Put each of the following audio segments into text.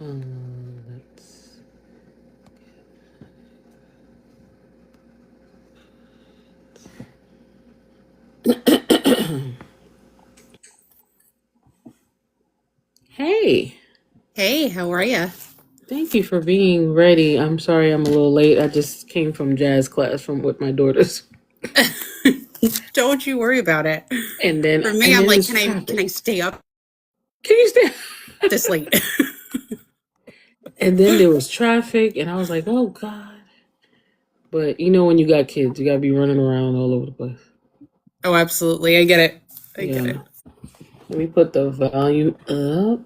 Let's... Hey, Hey, how are you? thank you for being ready. I'm sorry I'm a little late. I just came from jazz class from with my daughters, Don't you worry about it. and then For me, and I'm then like, it's can I traffic. stay up Can you stay? this late? And then there was traffic, and I was like, oh God. But you know, when you got kids, you gotta be running around all over the place. Oh, absolutely. I get it. I get Yeah. it. Let me put the volume up.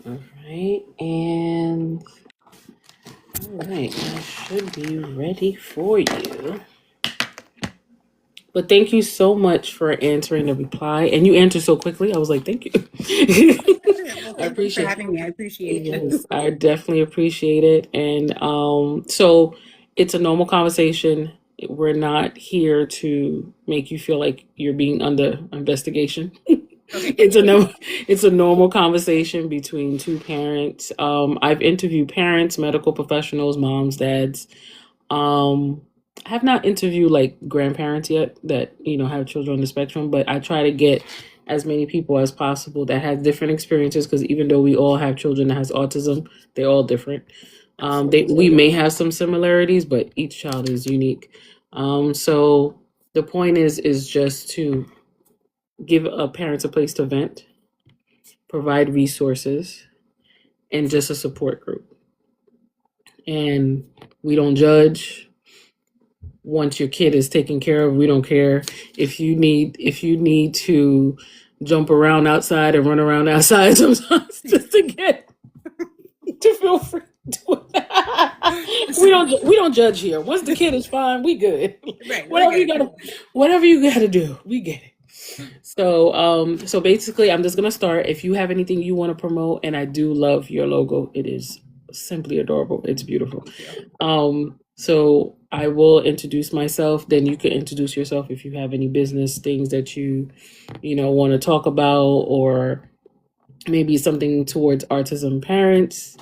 All right, and all right, I should be ready for you. But thank you so much for answering the reply. And you answered so quickly. I was like, thank you. Well, I thank you for appreciate having me. I appreciate it. Yes, I definitely appreciate it. And so it's a normal conversation. We're not here to make you feel like you're being under investigation. Okay. It's a normal conversation between two parents. I've interviewed parents, medical professionals, moms, dads. Um, I have not interviewed like grandparents yet that have children on the spectrum, but I try to get as many people as possible that have different experiences because even though we all have children that has autism, they're all different. We may have some similarities, but each child is unique. So the point is just to give parents a place to vent, provide resources, and just a support group. And we don't judge. Once your kid is taken care of, we don't care if you need to jump around outside and run around outside sometimes just to get to feel free to do it. We don't judge here. Once the kid is fine, we good. Right. We're whatever you good. gotta whatever you gotta do, we get it. So basically I'm just gonna start. If you have anything you want to promote, and I do love your logo, it is simply adorable. It's beautiful. Thank you. So I will introduce myself, then you can introduce yourself if you have any business things that you want to talk about, or maybe something towards autism parents.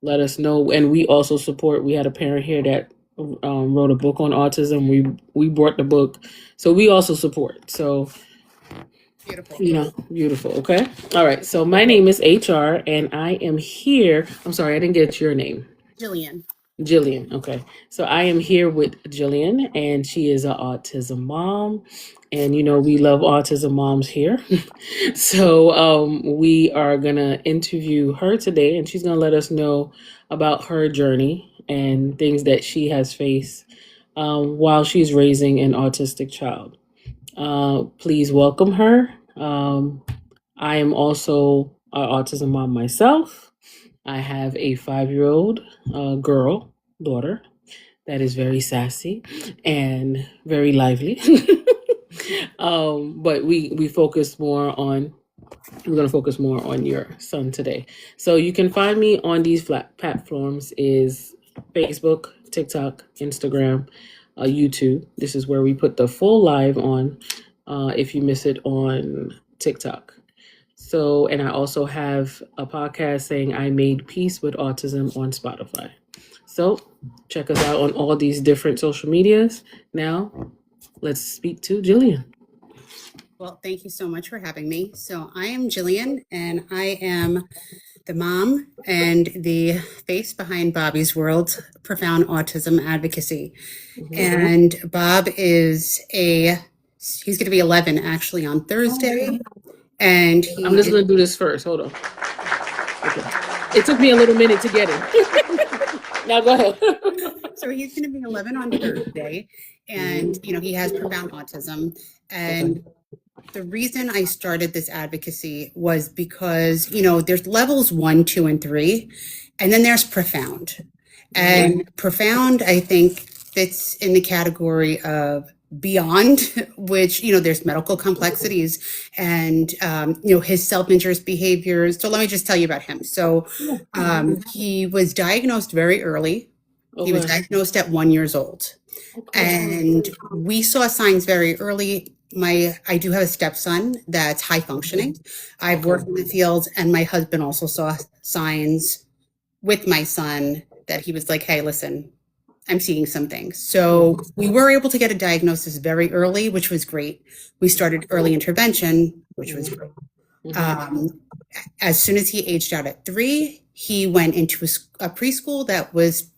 Let us know. And we also support. We had a parent here that wrote a book on autism. We brought the book, so we also support. So Beautiful. beautiful. Okay. All right. So my name is HR, and I am here. I'm sorry, I didn't get your name. Jillian. Jillian. Okay. So I am here with Jillian, and she is an autism mom. And we love autism moms here. So we are going to interview her today, and she's going to let us know about her journey and things that she has faced while she's raising an autistic child. Please welcome her. I am also an autism mom myself. I have a 5-year-old girl, daughter, that is very sassy and very lively. But we focus more on we're going to focus more on your son today. So you can find me on these platforms is Facebook, TikTok, Instagram, YouTube. This is where we put the full live on if you miss it on TikTok. So, and I also have a podcast saying I made peace with autism on Spotify. So check us out on all these different social medias. Now, let's speak to Jillian. Well, thank you so much for having me. So I am Jillian, and I am the mom and the face behind Bobby's World Profound Autism Advocacy. And Bob he's going to be 11 actually on Thursday. And I'm just going to do this first. Hold on. Okay. It took me a little minute to get it. Now go ahead. So he's going to be 11 on Thursday, and he has profound autism. And the reason I started this advocacy was because there's levels 1, 2, and 3, and then there's profound. And profound, I think, fits in the category of beyond, which there's medical complexities and his self-injurious behaviors. So let me just tell you about him. So he was diagnosed very early. He was diagnosed at 1 year old. And we saw signs very early. I do have a stepson that's high functioning. I've worked in the field, and my husband also saw signs with my son that he was like, hey, listen, I'm seeing some things. So we were able to get a diagnosis very early, which was great. We started early intervention, which was great. As soon as he aged out at 3, he went into a preschool that was,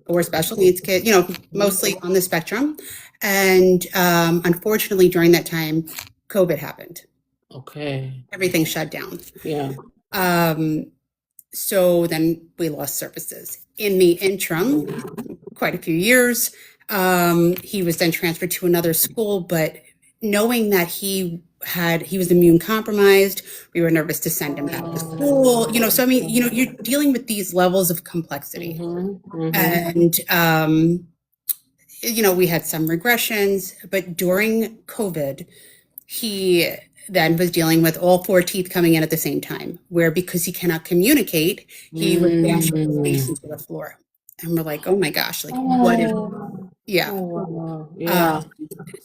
for special needs kids, mostly on the spectrum. And unfortunately, during that time, COVID happened. Okay. Everything shut down. Yeah. So then we lost services. In the interim, quite a few years, he was then transferred to another school, but knowing that he was immune compromised, we were nervous to send him back to school. So I mean, you're dealing with these levels of complexity. And we had some regressions, but during COVID, he then was dealing with all 4 teeth coming in at the same time, where because he cannot communicate, he would bash his face into the floor. And we're like, oh my gosh, like what if,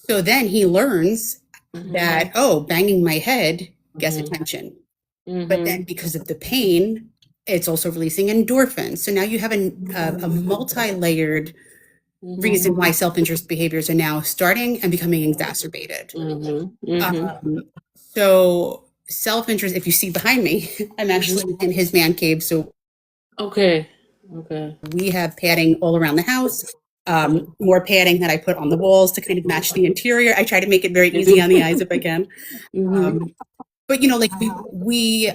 so then he learns that, banging my head gets attention. But then because of the pain, it's also releasing endorphins. So now you have a multi-layered reason why self-interest behaviors are now starting and becoming exacerbated. So self-interest, if you see behind me, I'm actually in his man cave. So okay. We have padding all around the house, more padding that I put on the walls to kind of match the interior. I try to make it very easy on the eyes if I can. But like we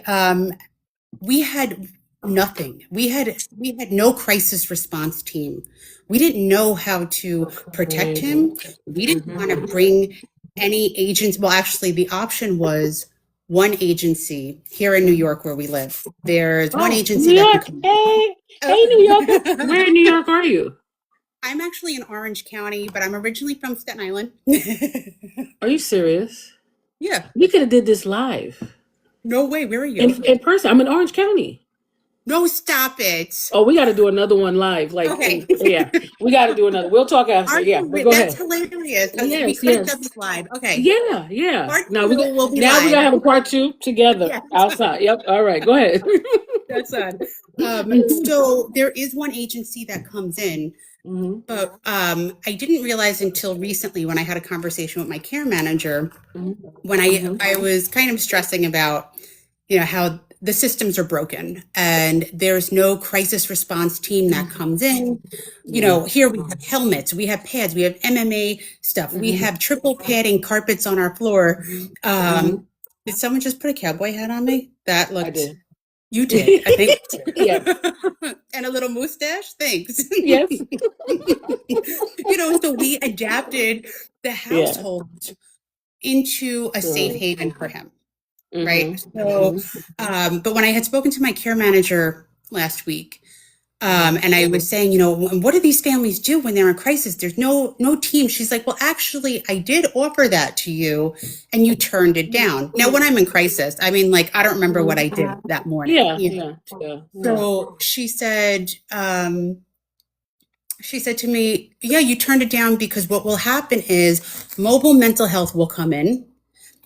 had nothing. We had no crisis response team. We didn't know how to protect him. We didn't want to bring any agents. Well, actually, the option was one agency here in New York where we live. There's one agency. New York. Hey, New York. Where in New York are you? I'm actually in Orange County, but I'm originally from Staten Island. Are you serious? Yeah. We could have did this live. No way. Where are you? In person. I'm in Orange County. No, stop it. Oh, we got to do another one live. Like, okay. Yeah, we got to do another. We'll talk after. But go that's ahead. hilarious. Yes, we could have done this live. Okay. Yeah. Now we gotta have a part 2 together outside. Yep. All right. Go ahead. That's on. So there is one agency that comes in, but I didn't realize until recently when I had a conversation with my care manager, when I was kind of stressing about, how the systems are broken and there's no crisis response team that comes in. Here we have helmets, we have pads, we have MMA stuff, we have triple padding carpets on our floor. Did someone just put a cowboy hat on me? That looked. I did. You did, I think. Yeah. And a little mustache. Thanks. Yes. So we adapted the household into a safe haven for him. Right. So, but when I had spoken to my care manager last week, and I was saying, what do these families do when they're in crisis? There's no team. She's like, well, actually, I did offer that to you and you turned it down. Now, when I'm in crisis, I mean, like, I don't remember what I did that morning. Yeah. So she said to me, yeah, you turned it down because what will happen is mobile mental health will come in.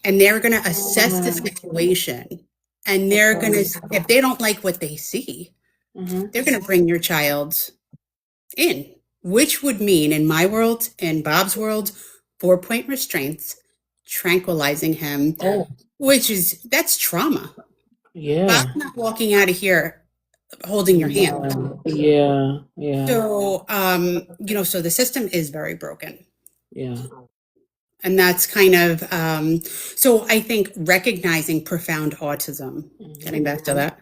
And they're going to assess the situation, and they're going to, if they don't like what they see, they're going to bring your child in, which would mean in my world, in Bob's world, 4-point restraints, tranquilizing him, that's trauma. Yeah. Bob's not walking out of here holding your hand. Yeah. So, so the system is very broken. Yeah. And that's kind of, so I think recognizing profound autism, getting back to that,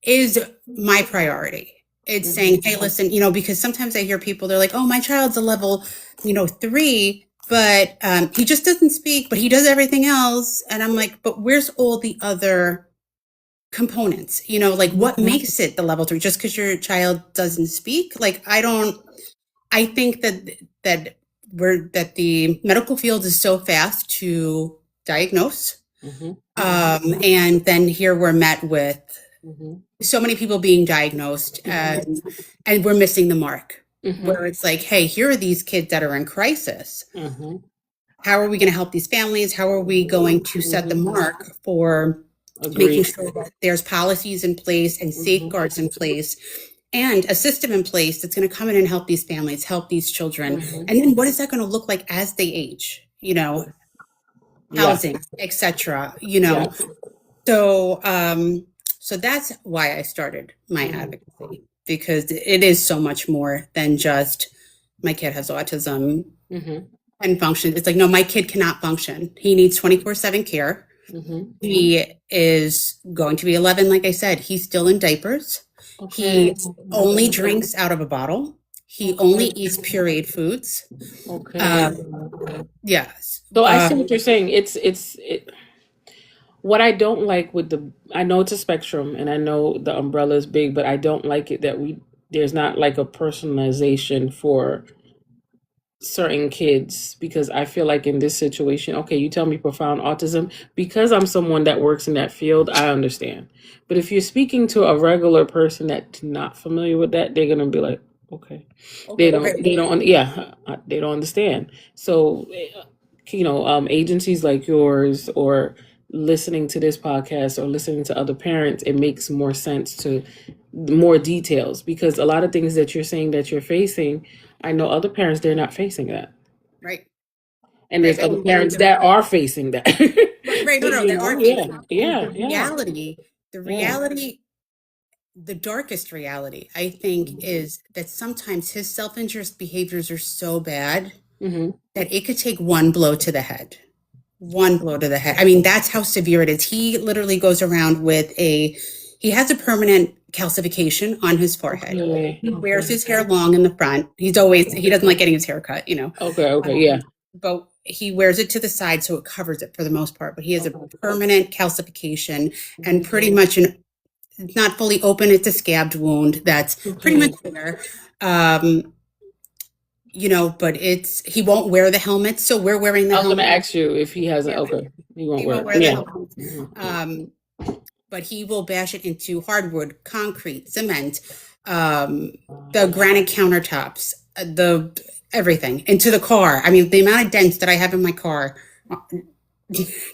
is my priority. It's saying, hey, listen, because sometimes I hear people, they're like, oh, my child's a level, 3, but he just doesn't speak, but he does everything else. And I'm like, but where's all the other components? What makes it the level 3? Just because your child doesn't speak? Like, I think that the medical field is so fast to diagnose. And then here we're met with so many people being diagnosed and we're missing the mark. Where it's like, hey, here are these kids that are in crisis. How are we going to help these families? How are we going to set the mark for making Agreed. sure that there's policies in place and Mhm. safeguards in place and a system in place that's going to come in and help these families, help these children. Mhm. And then what is that going to look like as they age? Yeah. Housing, etc. Yeah. So that's why I started my Mhm. advocacy, because it is so much more than just my kid has autism Mhm. and function. It's like, no, my kid cannot function. He needs 24/7 care. Mhm. He is going to be 11, like I said. He's still in diapers. Okay. He only drinks out of a bottle. He only eats pureed foods. Okay. Yes. So I see what you're saying. What I don't like with I know it's a spectrum and I know the umbrella is big, but I don't like it that there's not like a personalization for certain kids, because I feel like in this situation, okay, you tell me profound autism, because I'm someone that works in that field, I understand. But if you're speaking to a regular person that's not familiar with that, they're gonna be like, okay, yeah, they don't understand. So, agencies like yours, or listening to this podcast, or listening to other parents, it makes more sense to more details, because a lot of things that you're saying that you're facing, I know other parents, they're not facing that. Right. And Right. there's other parents that are facing that. Right. No, You there know? are Yeah, facing. yeah, The yeah, reality, the yeah. reality, the darkest reality, I think, is that sometimes his self-injurious behaviors are so bad Mm-hmm. that it could take one blow to the head. One blow to the head. I mean, that's how severe it is. He literally goes around with he has a permanent calcification on his forehead. Okay. He wears his hair long in the front. He doesn't like getting his hair cut, Okay, yeah. But he wears it to the side so it covers it for the most part. But he has a permanent calcification and pretty much it's not fully open. It's a scabbed wound that's pretty much there. But he won't wear the helmet, so we're wearing the I was helmet. gonna ask you if he hasn't. Yeah. Okay, he won't He wear won't it. wear the Yeah. helmet. But he will bash it into hardwood, concrete, cement, the granite countertops, the everything into the car. I mean, the amount of dents that I have in my car,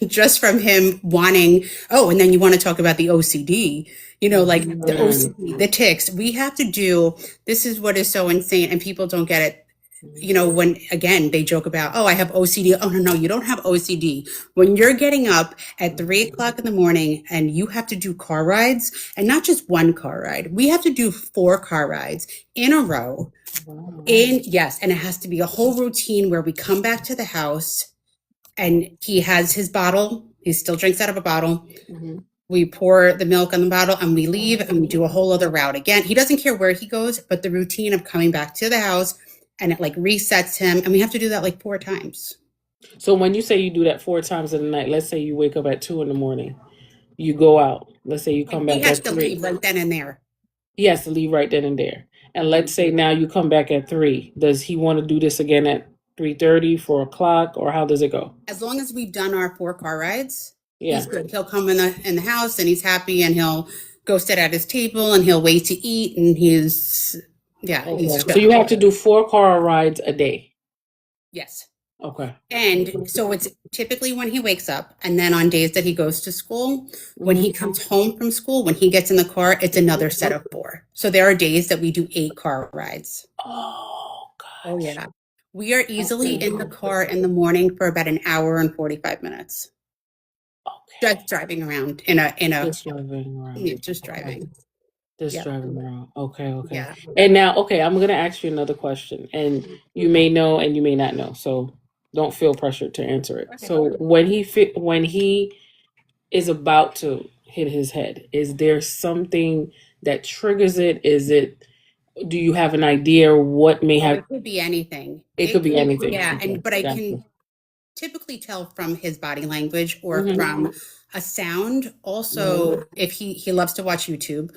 just from him wanting. Oh, and then you want to talk about the OCD. Like the OCD, the tics. We have to do. This is what is so insane, and people don't get it. When again they joke about, oh, I have OCD. Oh, no, you don't have OCD. When you're getting up at 3 o'clock in the morning and you have to do car rides, and not just one car ride, we have to do 4 car rides in a row. Yes, and it has to be a whole routine where we come back to the house and he has his bottle. He still drinks out of a bottle. Mm-hmm. We pour the milk on the bottle and we leave and we do a whole other route again. He doesn't care where he goes, but the routine of coming back to the house, and it like resets him, and we have to do that like 4 times. So when you say you do that 4 times in the night, let's say you wake up at 2 in the morning, you go out. Let's say you come back He has at to 3. leave right then and there. He has to leave right then and there. And let's say now you come back at 3. Does he want to do this again at 3:30, 4 o'clock, or how does it go? As long as we've done our 4 car rides, Yeah. he's good. He'll come in the house and he's happy, and he'll go sit at his table and he'll wait to eat, and he's So you have to do 4 car rides a day. Yes. Okay. And so it's typically when he wakes up, and then on days that he goes to school, when he comes home from school, when he gets in the car, it's another set of 4. So there are days that we do 8 car rides. Oh, gosh. Oh, yeah. We are easily in the car in the morning for about an hour and 45 minutes. Okay. Just driving around Just driving around. Just driving. Just driving around. Okay. Yeah. And now, okay, I'm going to ask you another question, and you may know and you may not know. So don't feel pressured to answer it. Okay. So when he is about to hit his head, is there something that triggers it? Do you have an idea what may have? It could be anything. It could be anything. Yeah, Okay, but I gotcha. can typically tell from his body language or Mhm. from a sound. Also, if he loves to watch YouTube,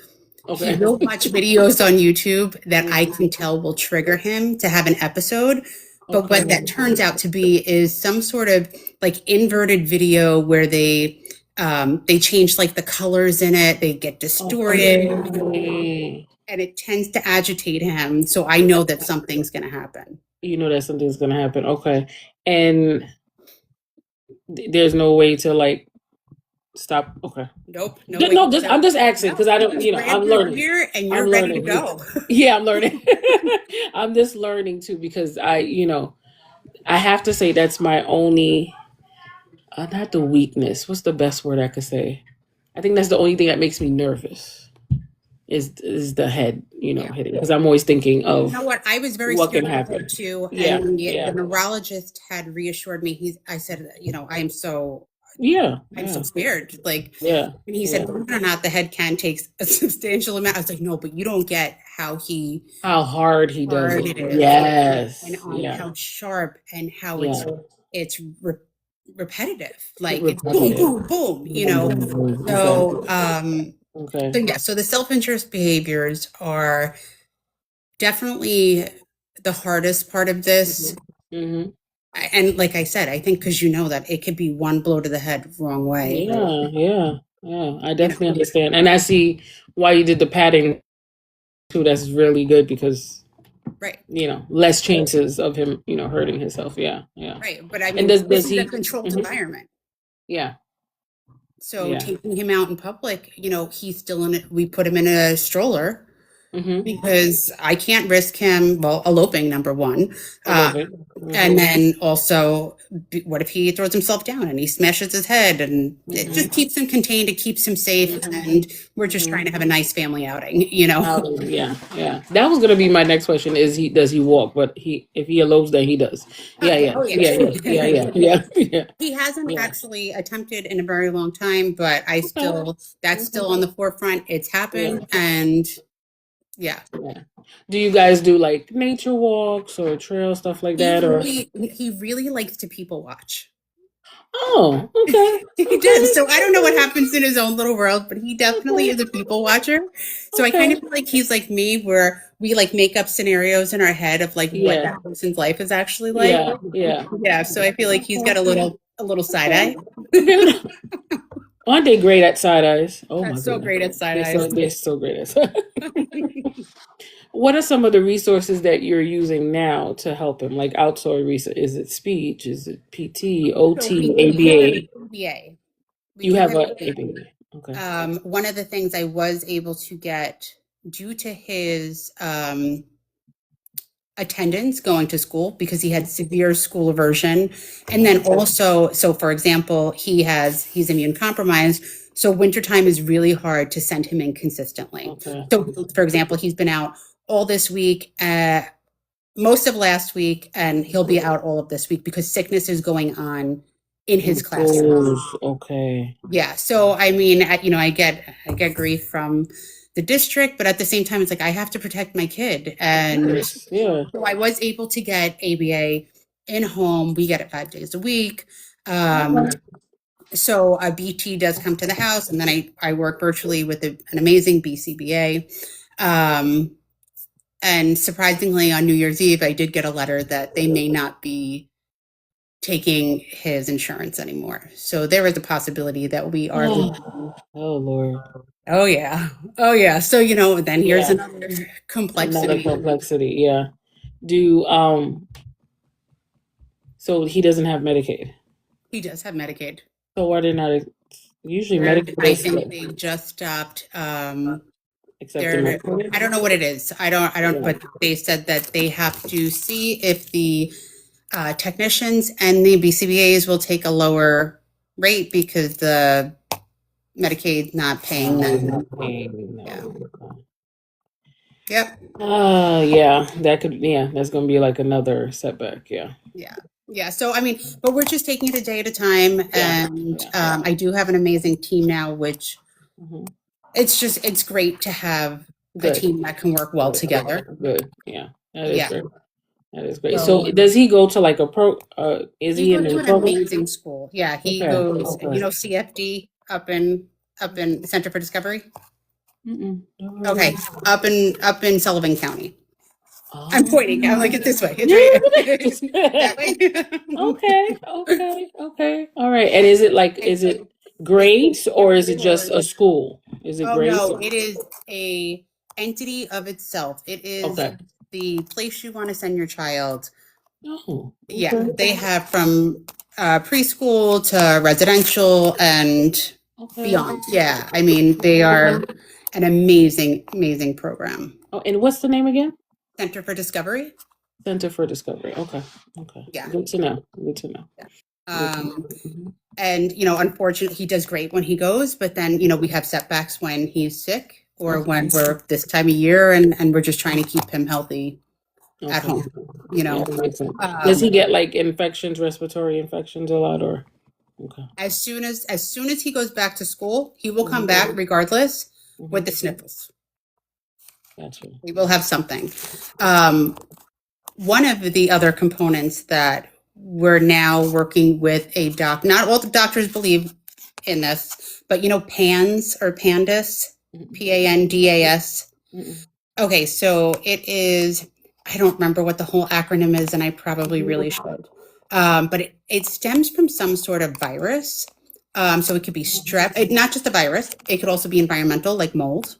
Okay. he will watch videos on YouTube that I can tell will trigger him to have an episode. But what that turns out to be is some sort of like inverted video where they change like the colors in it, they get distorted, Okay. and it tends to agitate him. So I know that something's going to happen. You know that something's going to happen. Okay. And there's no way to like Stop. Okay. Nope, no No, way. no, just I'm just asking No, because I don't, you I'm grab your learning. beer and I'm you're ready to learning. go. Yeah, I'm learning. I'm just learning too because I have to say that's my only, not the weakness. What's the best word I could say? I think that's the only thing that makes me nervous is the head, Yeah. hitting because I'm always thinking You of know what? I was very what can scared of that happen. too, Yeah, and the yeah, neurologist had reassured me. I said, yeah, I'm yeah, so scared. Like, yeah, and he yeah. said, believe it or not, the head can take a substantial amount. I was like, no, but you don't get how How hard he does hard it. it is, and Yes, on yeah, how sharp and how yeah. it's repetitive. Like it's boom, Repetitive. boom, boom. Okay. So Okay. so yeah, so the self-interest behaviors are definitely the hardest part of this. Mm-hmm. And like I said, I think because that it could be one blow to the head wrong way. Yeah, yeah, yeah. I You know, definitely understand, and I see why you did the padding too. That's really good because right, less chances of him, hurting himself. Yeah, yeah. right. But I And mean, does this is a he? controlled Mhm. environment. Yeah, So yeah. taking him out in public, he's still in it. We put him in a stroller Mm-hmm. because I can't risk him, well, eloping, number one. I love it. Mm-hmm. And then also, what if he throws himself down and he smashes his head? And it just keeps him contained, it keeps him safe. And we're just trying to have a nice family outing. Yeah, yeah. That was gonna be my next question. Does he walk? But if he elopes, then he does. Yeah, yeah, Oh, yeah, yeah. yeah, yeah, yeah, yeah, He hasn't yeah. actually attempted in a very long time, but that's still on the forefront. It's happened. And yeah. Yeah. Do you guys do like nature walks or trail stuff like that, or? He really likes to people watch. Oh, okay, He does. okay, So I don't know what happens in his own little world, but he definitely is a people watcher. So I kind okay. of feel like he's like me, where we like make up scenarios in our head of like what Yeah, that person's life is actually like. yeah, yeah. Yeah. So I feel like he's got a little side Okay. eye. Aren't they great at side eyes? Oh my So goodness, great at side they're so eyes. they're so great at. What are some of the resources that you're using now to help him? Like outsourced research? Is it speech? Is it PT, So we OT, do have an ABA? ABA. We You do have have a ABA. Okay. one of the things I was able to get due to his attendance going to school because he had severe school aversion. And then also, so for example, he's immune compromised. So wintertime is really hard to send him in consistently. Okay. So for example, he's been out all this week, most of last week, and he'll be out all of this week because sickness is going on in his classroom. Okay. Yeah. So I mean, I get grief from the district, but at the same time, it's like I have to protect my kid, and Yes. Yeah. so I was able to get ABA in home. We get it 5 days a week. So a BT does come to the house, and then I work virtually with an amazing BCBA. And surprisingly, on New Year's Eve, I did get a letter that they may not be taking his insurance anymore. So there is a possibility that we are. Oh Lord. Oh yeah. Oh yeah. So then here's Yeah. another Another complexity. complexity. Yeah. Do So he doesn't have Medicaid. He does have Medicaid. So why they not usually I Medicaid think they just stopped. accepting Medicaid? I don't know what it is. I don't. Yeah. But they said that they have to see if the technicians and the BCBA's will take a lower rate because the Medicaid's not paying them. Yeah. Yep. Yeah, that's gonna be like another setback. Yeah. Yeah. Yeah. So I mean, but we're just taking it a day at a time, and I do have an amazing team now, which Mhm. it's great to have a Good. team that can work well together. Good. Yeah. That is Yeah. great. That is great. So does he go to like a is he in goes the to an program? amazing school. Yeah, he Okay. goes. Okay. CFD up in the Center for Discovery. Mm-mm. Okay, up in Sullivan County. Oh. I'm pointing. I'm like, it's this way. It's right. That way. Okay. All right. And is it grades or is it just a school? Is it Oh grades? no, it is a entity of itself. It is Okay. the place you want to send your child. Oh. Yeah, Okay. they have from preschool to residential, and Okay. beyond. Yeah, I mean, they are an amazing, amazing program. Oh, and what's the name again? Center for Discovery. Center for Discovery. Okay. Okay. Yeah. Good to know. Good to know. Good to know. Mhm. And, you know, unfortunately, he does great when he goes, but then, you know, we have setbacks when he's sick or when we're this time of year and we're just trying to keep him healthy at Okay. home, you know. Yeah, that makes sense. Does he Um, get like infections, respiratory infections a lot, or? Okay. as soon as he goes back to school, he will come back regardless with the sniffles. Gotcha. We will have something. One of the other components that we're now working with a doc, not all the doctors believe in this, but you know, PANDAS or PANDAS, PANDAS. Mm-mm. Okay, so it is, I don't remember what the whole acronym is, and I probably really should. But it stems from some sort of virus. So it could be strep, not just a virus, it could also be environmental, like mold.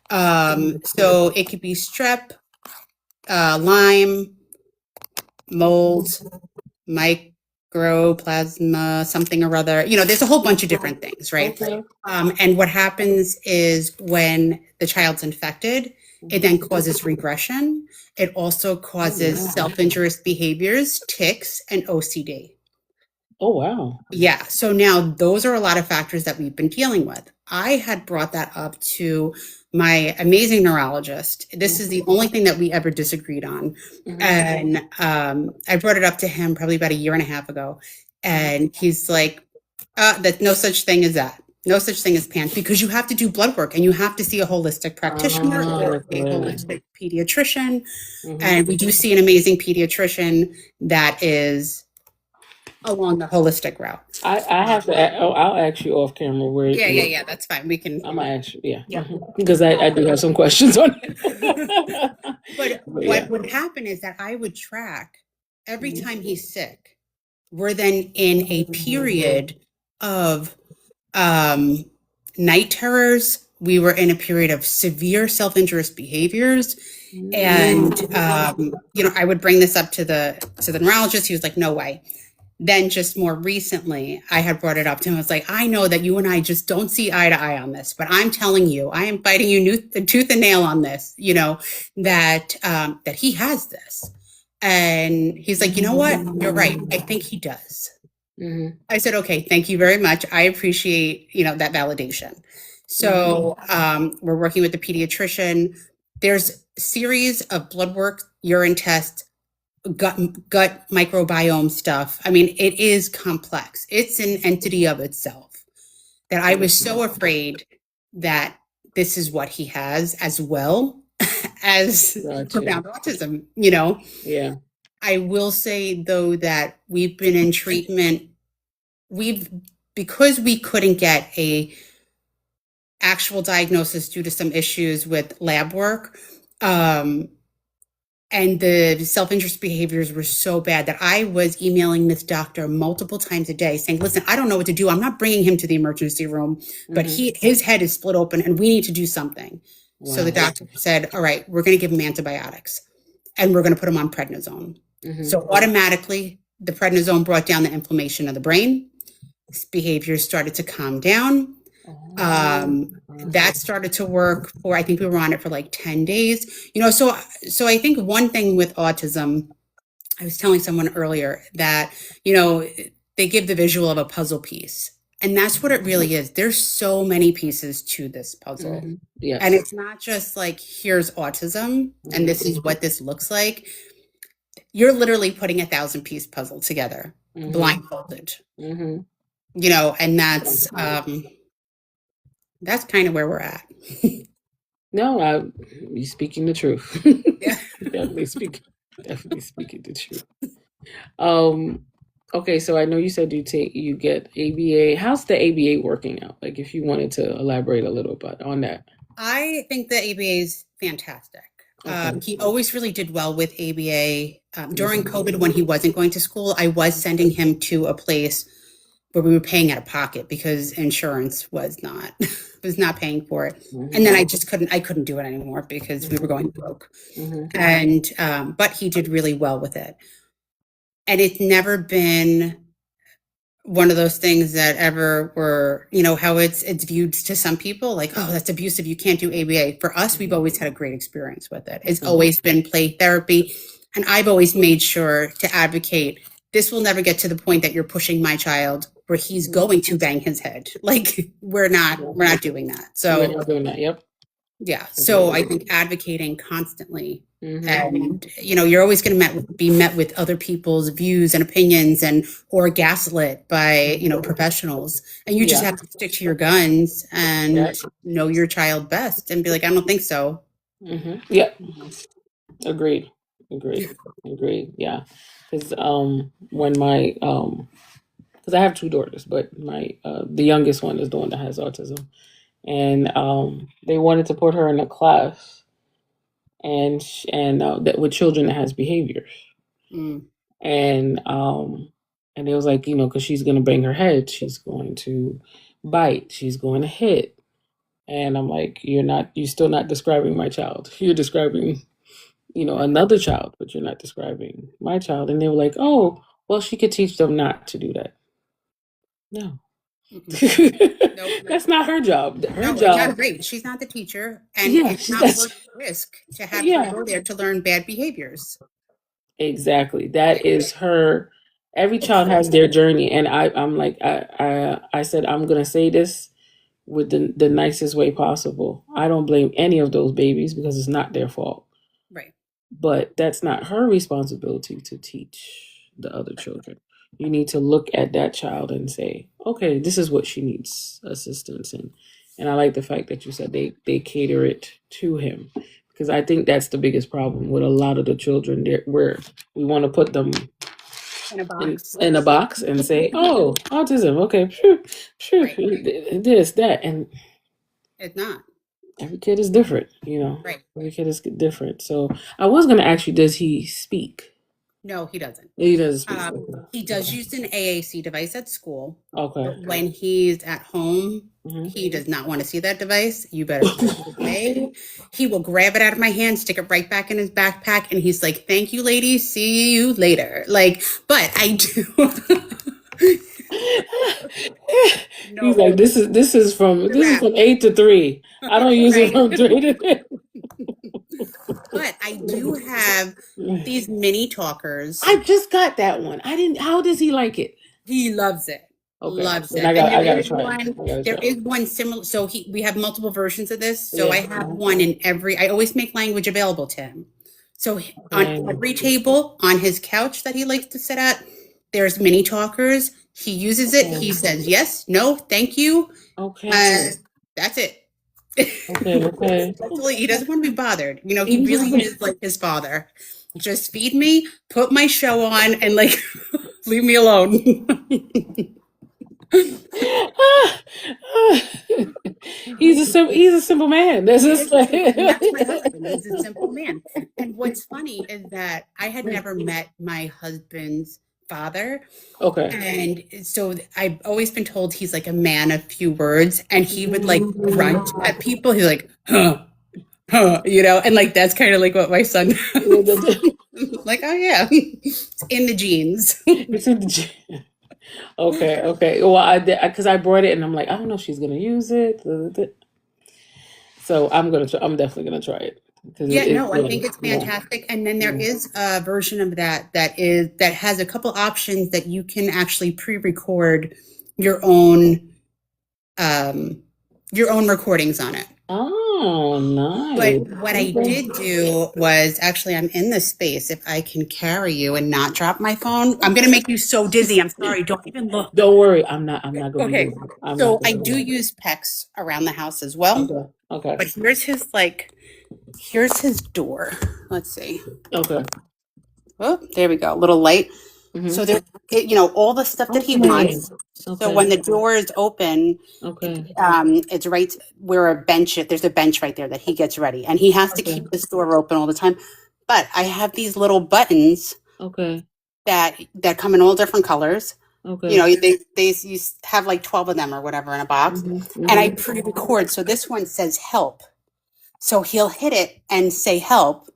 So it could be strep, Lyme, mold, microplasma, something or other. You know, there's a whole bunch of different things, right? Okay. And what happens is when the child's infected, it then causes regression. It also causes self-injurious behaviors, tics, and OCD. Oh, wow. Yeah. So now those are a lot of factors that we've been dealing with. I had brought that up to my amazing neurologist. This is the only thing that we ever disagreed on. And I brought it up to him probably about a year and a half ago. And he's like, that no such thing as that. No such thing as PANS, because you have to do blood work and you have to see a holistic practitioner or a holistic pediatrician. And we do see an amazing pediatrician that is along the holistic route. I have to. I'll ask you off camera where. Yeah. That's fine. We can. I'm gonna ask you. Yeah. Yeah. Because I do have some questions on it. But yeah. what would happen is that I would track every time he's sick. We're then in a period of night terrors. We were in a period of severe self-injurious behaviors. And you know, I would bring this up to the neurologist. He was like, no way. Then just more recently, I had brought it up to him. I was like, I know that you and I just don't see eye to eye on this, but I'm telling you, I am fighting you tooth and nail on this, you know, that that he has this. And he's like, you know what? You're right. I think he does. I said, okay, thank you very much. I appreciate, you know, that validation. So we're working with the pediatrician. There's a series of blood work, urine tests, gut microbiome stuff. I mean, it is complex. It's an entity of itself that I was so afraid that this is what he has as well as profound autism, you know? Yeah. I will say though that we've been in treatment, because we couldn't get a actual diagnosis due to some issues with lab work, and the self-injurious behaviors were so bad that I was emailing this doctor multiple times a day saying, listen, I don't know what to do. I'm not bringing him to the emergency room, but his head is split open and we need to do something. Wow. So the doctor said, all right, we're going to give him antibiotics and we're going to put him on prednisone. So automatically the prednisone brought down the inflammation of the brain. His behaviors started to calm down. That started to work for, I think we were on it for like 10 days, you know, so I think one thing with autism, I was telling someone earlier that, you know, they give the visual of a puzzle piece and that's what it really is. There's so many pieces to this puzzle. Yes. And it's not just like, here's autism and this is what this looks like. You're literally putting 1,000-piece puzzle together, blindfolded, you know, and that's kind of where we're at. No, you're speaking the truth. Yeah. definitely speaking the truth. Okay, so I know you said you get ABA. How's the ABA working out? Like, if you wanted to elaborate a little bit on that. I think the ABA is fantastic. Okay. He always really did well with ABA. During COVID, when he wasn't going to school, I was sending him to a place where we were paying out of pocket because insurance was not paying for it. And then I couldn't do it anymore because we were going broke. And but he did really well with it. And it's never been one of those things that ever were, how it's viewed to some people like, oh, that's abusive. You can't do ABA. For us, we've always had a great experience with it. It's always been play therapy. And I've always made sure to advocate, this will never get to the point that you're pushing my child where he's going to bang his head. Like we're not doing that. We're So not doing that. Yep. yeah. So I think advocating constantly, Mhm. and you're always going to be met with other people's views and opinions, and or gaslit by professionals, and you just Yeah. have to stick to your guns and Yeah. know your child best and be like, I don't think so. Yeah. Agreed. Yeah. Because when my because I have two daughters, but my the youngest one is the one that has autism, and they wanted to put her in a class and that with children that has behaviors, Mm. and it was like, because she's gonna bang her head, she's going to bite, she's going to hit, and I'm like, you're still not describing my child. You're describing another child, but you're not describing my child. And they were like, oh, well, she could teach them not to do that. No. Nope. That's not her job. Her No, job. not great. She's not the teacher, and Yeah, it's not that's worth the risk to have yeah, her go there to learn bad behaviors. exactly. That is her. Every child has their journey, and I'm like, I said I'm gonna say this with the nicest way possible. I don't blame any of those babies because it's not their fault. Right. But that's not her responsibility to teach the other children. You need to look at that child and say, okay, this is what she needs assistance in. And I like the fact that you said they cater it to him, because I think that's the biggest problem with a lot of the children where we want to put them In a box. in a box and say, oh, autism, okay, Right. this, that. And It's not. every kid is different, Right. Every kid is different. So I was going to ask you, does he speak? No, he doesn't. He doesn't speak. He does use an AAC device at school. Okay. But when he's at home, he does not want to see that device. You better put it away. He will grab it out of my hand, stick it right back in his backpack, and he's like, "Thank you, lady. See you later." Like, but I do. He's like, this is from 8 to 3. I don't use it from 3 to. But I do have these mini talkers. I just got that one. I didn't. How does he like it? He loves it. Okay. Loves it. I gotta There try it. is one similar. So we have multiple versions of this. So I have one in every. I always make language available to him. So on every table, on his couch that he likes to sit at, there's mini talkers. He uses it. He says yes, no, thank you. Okay. That's it. Okay. He doesn't want to be bothered. He really is like his father. Just feed me, put my show on, and like leave me alone. He's a simple man. That's just like That's my husband. He's a simple man. And what's funny is that I had never met my husband's father. Okay. And so I've always been told he's like a man of few words, and he would like grunt at people. He's like, huh, and like that's kind of like what my son like, oh yeah, it's in the genes. It's in the gym. Okay. Well, I did because I brought it and I'm like, I don't know if she's gonna use it. So I'm definitely gonna try it. I think it's fantastic. And then there is a version of that has a couple options that you can actually pre-record your own recordings on it. Oh, nice. But what I did do was actually, I'm in this space. If I can carry you and not drop my phone, I'm going to make you so dizzy. I'm sorry. Don't even look. Don't worry. I'm not going to. Okay. So I do use PECs around the house as well. Okay. But here's his door. Let's see. Okay. Oh, there we go. A little light. Mm-hmm. So there, all the stuff that he wants. Okay. So when the door is open, it's right where there's a bench right there that he gets ready, and he has to keep this door open all the time. But I have these little buttons, that come in all different colors. Okay. They have like 12 of them or whatever in a box, and I pre-record. So this one says help, so he'll hit it and say help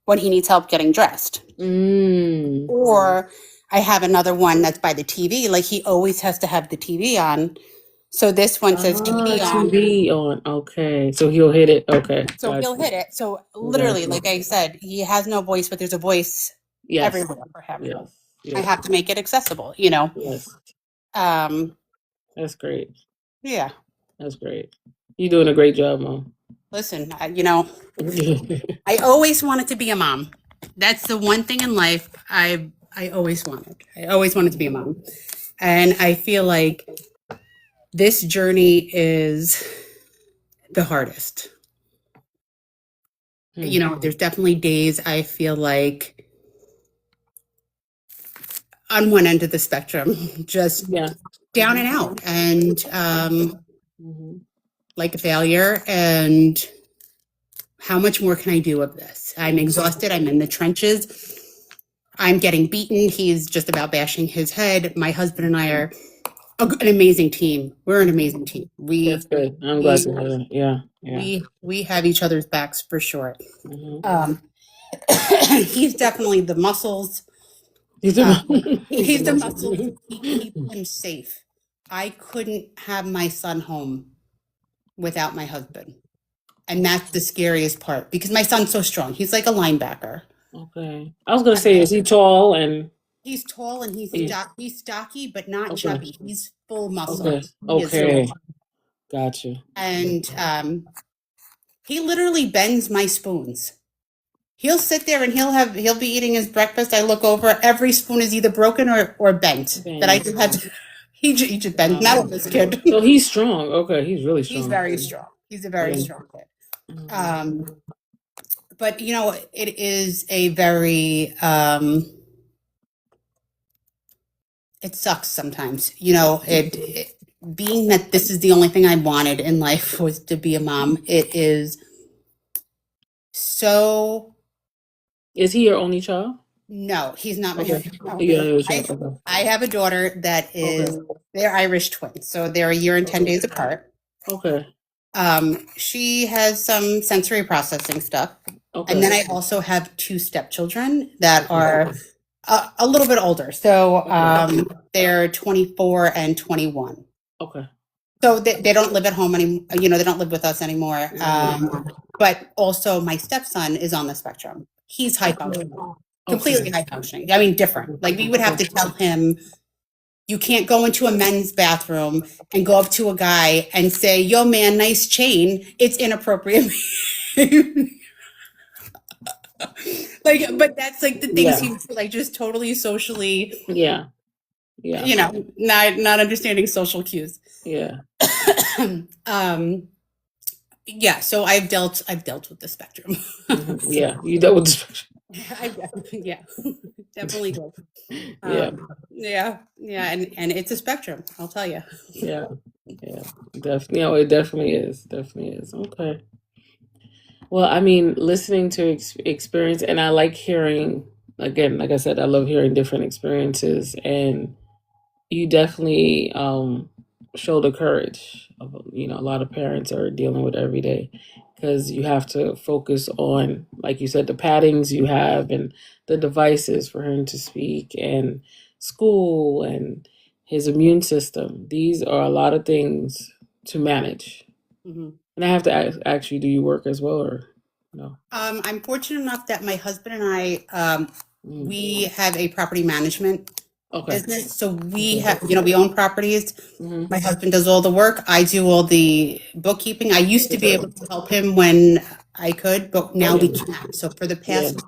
when he needs help getting dressed, or I have another one that's by the TV. Like he always has to have the TV on. So this one says TV on. TV on. Okay. So he'll hit it. Okay. So he'll Gotcha. hit it. So literally, Gotcha. like I said, he has no voice, but there's a voice Yes. everywhere for him. Yes. I Yes. have to make it accessible, you know. Yes. Um, That's great. yeah. That's great. You're doing a great job, Mom. Listen, you know, I always wanted to be a mom. That's the one thing in life I always wanted. I always wanted to be a mom. And I feel like this journey is the hardest. You know, there's definitely days I feel like on one end of the spectrum, just Yeah. down and out, and Mhm. like a failure. And how much more can I do of this? I'm exhausted. I'm in the trenches. I'm getting beaten. He's just about bashing his head. My husband and I are an amazing team. We're an amazing team. That's good. I'm glad to hear that. Yeah. Yeah. We have each other's backs for sure. Mhm. He's definitely the muscles. He's He's the muscles to keep him safe. I couldn't have my son home without my husband. And that's the scariest part because my son's so strong. He's like a linebacker. Okay. I was gonna say, is he tall and He's tall and he's Yeah. he's stocky, but not Okay. chubby. He's full muscle. okay? He is Okay. Gotcha. And he literally bends my spoons. He'll sit there and he'll be eating his breakfast. I look over, every spoon is either broken or bent. That I just had to, he just bends. Not this kid. So he's strong. Okay, he's really strong. He's very strong. He's a very Yeah. strong kid. But you know, it is a very it sucks sometimes. You know, it being that this is the only thing I wanted in life was to be a mom. It is so. Is he your only child? No, he's not my Okay. no. Yeah, your child. Okay. I have a daughter that is they're Irish twins, so they're a year and 10 days apart. Okay. She has some sensory processing stuff. Okay. And then I also have two stepchildren that are a little bit older. So they're 24 and 21. Okay. So they don't live at home anymore. You know, they don't live with us anymore. But also my stepson is on the spectrum. He's high functioning, completely high functioning. I mean, different. Like we would have to tell him, you can't go into a men's bathroom and go up to a guy and say, yo man, nice chain. It's inappropriate. Like, but that's like the things Yeah. he like just totally socially, Yeah. Yeah. you know, not understanding social cues. Yeah. Yeah, so I've dealt with the spectrum. Yeah. You dealt with the spectrum. Yeah, definitely do. Yeah. Yeah, and it's a spectrum, I'll tell you. Yeah. Yeah. Definitely. No, it definitely is. Definitely is. Okay. Well, I mean, listening to experience, and I like hearing, again, like I said, I love hearing different experiences, and you definitely show the courage of, a lot of parents are dealing with every day because you have to focus on, like you said, the paddings you have and the devices for him to speak and school and his immune system. These are a lot of things to manage. Mhm. And I have to ask you, do you work as well or no? I'm fortunate enough that my husband and I, we have a property management Okay. business. So we have, we own properties. Mhm. My husband does all the work. I do all the bookkeeping. I used to be able to help him when I could, but now we can't. So for the past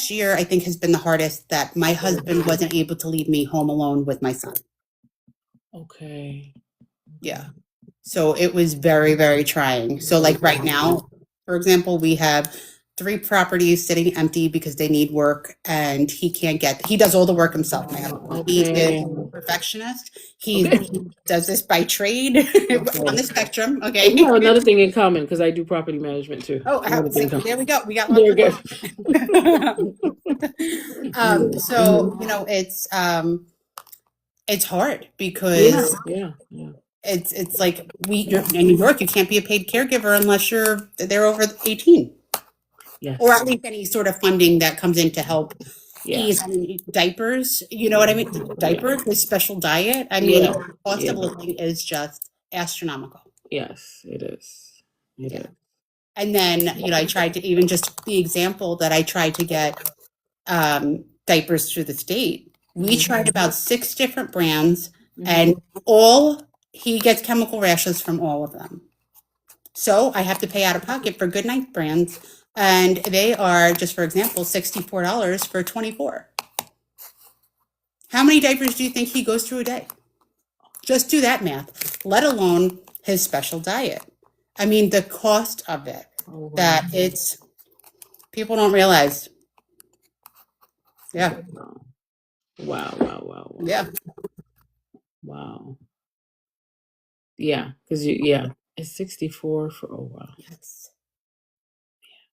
year, I think has been the hardest that my husband wasn't able to leave me home alone with my son. Okay. Yeah. So it was very, very trying. So like right now, for example, we have 3 properties sitting empty because they need work and he does all the work himself. He is Okay. a perfectionist. He does this by trade on the spectrum. And Okay. we have another thing in common because I do property management too. Oh, Another thing in common. there we go. We got There we lots go. of so it's hard because Yeah. it's like you're in New York, you can't be a paid caregiver unless they're over 18. Yes. Or at least any sort of funding that comes in to help Yeah. He's on diapers, you know what I mean? Diapers, his special diet. I mean, Yeah. the cost Yeah. of living is just astronomical. Yes, it is. It Yeah. is. And then, I tried to even just the example that I tried to get diapers through the state. We Mhm. tried about 6 different brands, Mhm. and he gets chemical rashes from all of them. So I have to pay out of pocket for Goodnight brands, and they are, just for example, $64 for 24. How many diapers do you think he goes through a day? Just do that math, let alone his special diet. I mean, the cost of it, Oh, wow. that people don't realize. Yeah. Wow. Wow. Wow. Wow. Wow. Yeah. Wow. Yeah, because it's 64 for, oh wow, Yes.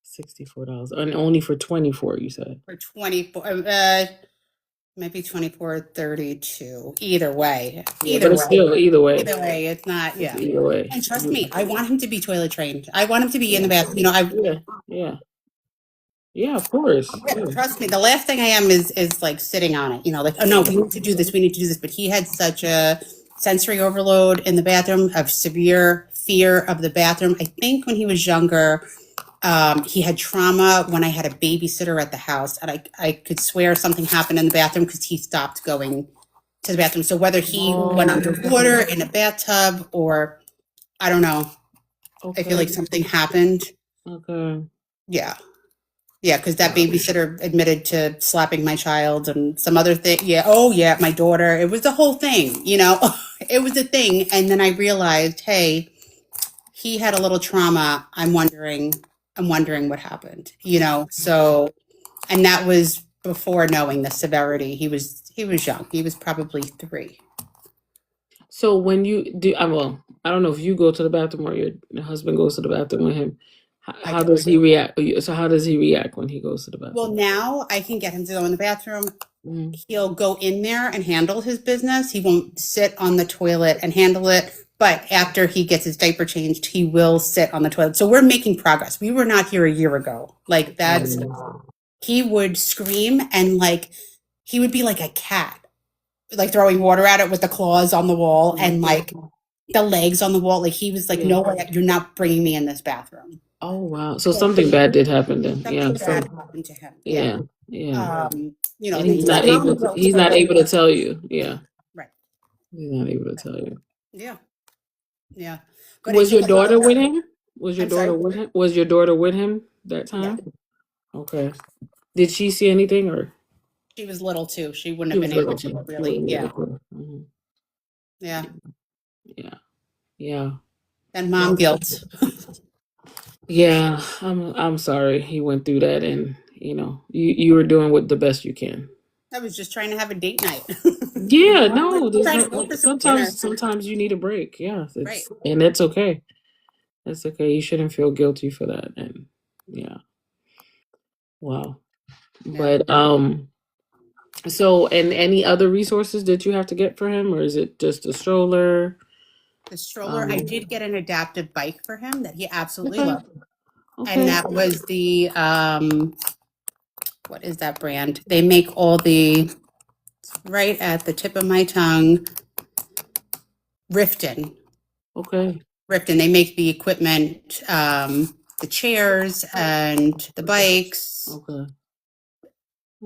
$64 and only for 24, you said. For 24, maybe 24, 32. Either way. Yeah, but it's still either way. Either way, it's not, It's yeah. either way. And trust me, I want him to be toilet trained. I want him to be in the bathroom. Yeah, of course. Trust me, the last thing I am is like sitting on it, like, oh no, we need to do this, we need to do this. But he had such a sensory overload in the bathroom, of severe fear of the bathroom. I think when he was younger, he had trauma when I had a babysitter at the house, and I could swear something happened in the bathroom because he stopped going to the bathroom. So whether he went underwater in a bathtub, or I don't know, I feel like something happened. Okay. Yeah. Yeah, because that babysitter admitted to slapping my child and some other thing. Yeah. Oh, yeah, my daughter. It was the whole thing, It was a thing. And then I realized, hey, he had a little trauma. I'm wondering what happened, So, and that was before knowing the severity. He was young. He was probably 3. So when you do, well, I don't know if you go to the bathroom or your husband goes to the bathroom with him. How does he react? So how does he react when he goes to the bathroom? Well, now I can get him to go in the bathroom. Mhm. He'll go in there and handle his business. He won't sit on the toilet and handle it. But after he gets his diaper changed, he will sit on the toilet. So we're making progress. We were not here a year ago. Like he would scream, and like he would be like a cat, like throwing water at it with the claws on the wall and like the legs on the wall. Like he was like, no way, you're not bringing me in this bathroom. Oh wow! So something bad did happen then. Something bad happened to him. Yeah. And he's not able. He's not able to tell you. Yeah. Right. He's not able to tell you. Yeah. Yeah. But was your daughter with him? Was your daughter with him? Was your daughter with him that time? Yeah. Okay. Did she see anything, or? She was little too. She wouldn't have been able to really. Yeah. Mm-hmm. Yeah. Yeah. Yeah. And mom guilt. Yeah, I'm sorry he went through that, and you were doing what the best you can. I was just trying to have a date night. Yeah, no, sometimes you need a break. Yeah, right. And that's okay. That's okay. You shouldn't feel guilty for that. And yeah, wow. Yeah. But so, and any other resources that you have to get for him, or is it just a stroller? The stroller, I did get an adaptive bike for him that he absolutely loved. Okay. And that was the, what is that brand? They make all the, right at the tip of my tongue, Riften. Okay. Riften, they make the equipment, the chairs and the bikes. Okay.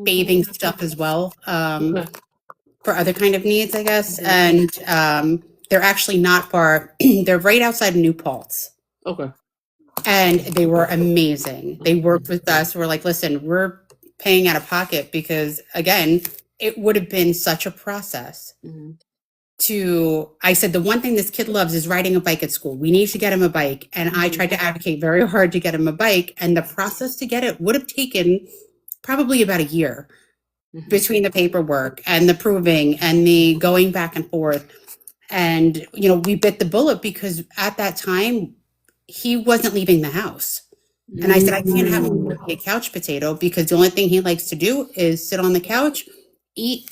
Bathing stuff as well, for other kind of needs, I guess. And they're actually not far. They're right outside of New Paltz. Okay. And they were amazing. They worked with us. We're like, listen, we're paying out of pocket because, again, it would have been such a process. Mm-hmm. I said, the one thing this kid loves is riding a bike at school. We need to get him a bike. And I tried to advocate very hard to get him a bike. And the process to get it would have taken probably about a year. Mm-hmm. Between the paperwork and the proving and the going back and forth. And, we bit the bullet because at that time, he wasn't leaving the house. Mm-hmm. And I said, I can't have him be a couch potato because the only thing he likes to do is sit on the couch, eat,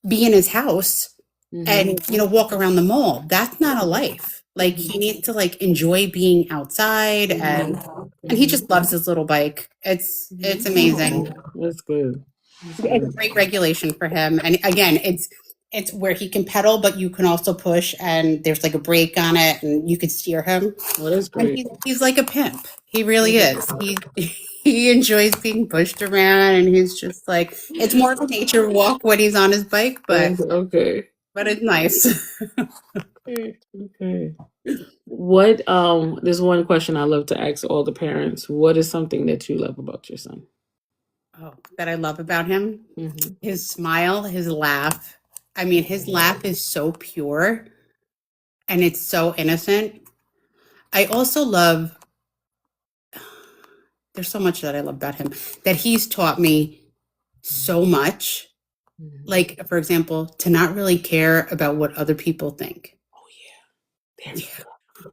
be in his house, mm-hmm. and, walk around the mall. That's not a life. Like, he needs to, enjoy being outside, and he just loves his little bike. It's amazing. That's good. That's It's good. great regulation for him. And again, it's where he can pedal, but you can also push, and there's like a brake on it, and you can steer him. Well, that's And great. he's like a pimp. He really is. He enjoys being pushed around, and he's just like it's more of a nature walk when he's on his bike, Okay. but it's nice. Okay. Okay. What there's one question I love to ask all the parents. What is something that you love about your son? Oh, that I love about him, Mm-hmm. his smile, his laugh. I mean, his laugh is so pure and it's so innocent. I also love, there's so much that I love about him that he's taught me so much. Mm-hmm. Like, for example, to not really care about what other people think. Oh yeah. There we go.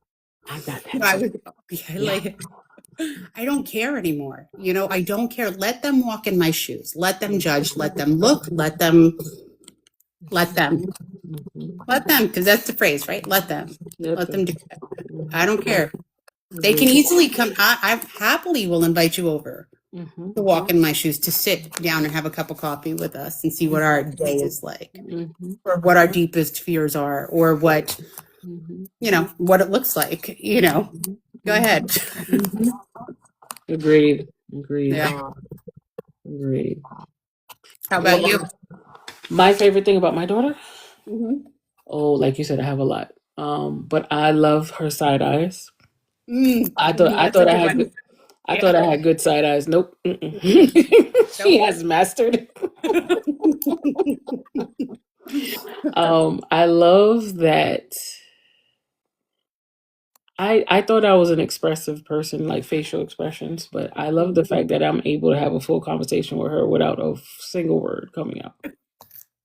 I got You that know, I too. was Yeah. like, I don't care anymore. You know, I don't care. Let them walk in my shoes. Let them judge. Let them look. Let them, Mm-hmm. because that's the phrase, right? Let them. Let Let them them. do it. I don't care. They can Agreed. easily come. I happily will invite you over Mm-hmm. to walk in my shoes, to sit down and have a cup of coffee with us and see what our day is like, Mm-hmm. or what our deepest fears are, or what, Mm-hmm. what it looks like. Go ahead. Mm-hmm. Agreed. Agreed. Yeah. Agreed. How about you? My favorite thing about my daughter? Mm-hmm. Oh, like you said, I have a lot. But I love her side eyes. I That's a thought I good had one. good I Yeah. thought I had good side eyes. Nope. She Nope. has mastered. I love that I thought I was an expressive person, like facial expressions, but I love the fact that I'm able to have a full conversation with her without a single word coming out.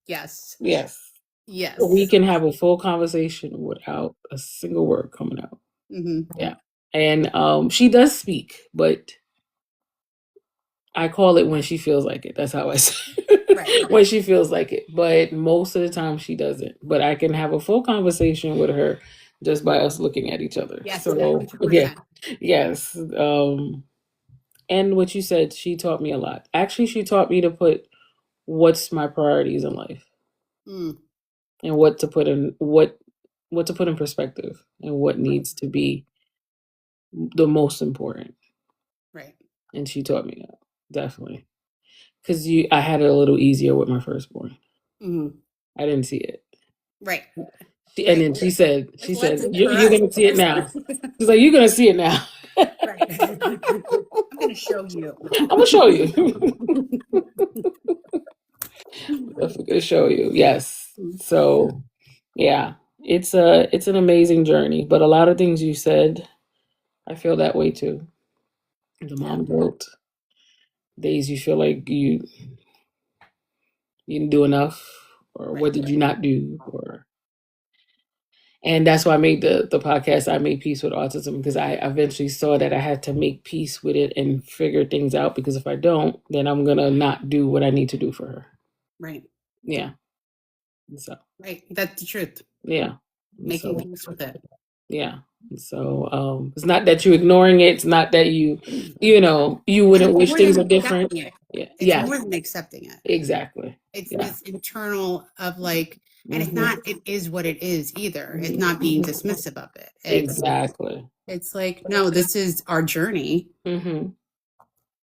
Yes. Yes. We Yes. can have a full conversation without a single word coming out. Hmm. Yeah. And she does speak, but I call it when she feels like it. That's how I say it. Right. When she feels like it. But most of the time she doesn't. But I can have a full conversation with her just by us looking at each other. Yes. So yeah. 100%. Yes. And what you said, she taught me a lot. Actually, she taught me to put what's my priorities in life Mm, and what to put in perspective and what needs to be the most important. right. And she taught me that. Definitely. Because I had it a little easier with my firstborn. Mm, I didn't see it. right. And Right. then she said, It's lesson for you're us. gonna see it now. She's like, you're gonna see it now. Right. I'm going to show you. I'm gonna show you. I'm gonna show you. Yes. So yeah, it's an amazing journey. But a lot of things you said, I feel that way too. The Yeah. mom guilt, days you feel like you didn't do enough, or Right. what did you not do, or and that's why I made the podcast. I made peace with autism because I eventually saw that I had to make peace with it and figure things out. Because if I don't, then I'm gonna not do what I need to do for her. Right. Yeah. So Right. That's the truth. yeah. Making So peace with it. yeah. So it's not that you're ignoring it. It's not that you And wouldn't it's wish more things than were different. accepting it. Yeah. It's Yeah. more than accepting it. Exactly. It's Yeah. this internal of like, and it's Hmm. not, it is what it is either. It's not being dismissive of it. Exactly. It's like, no, this is our journey. Hmm.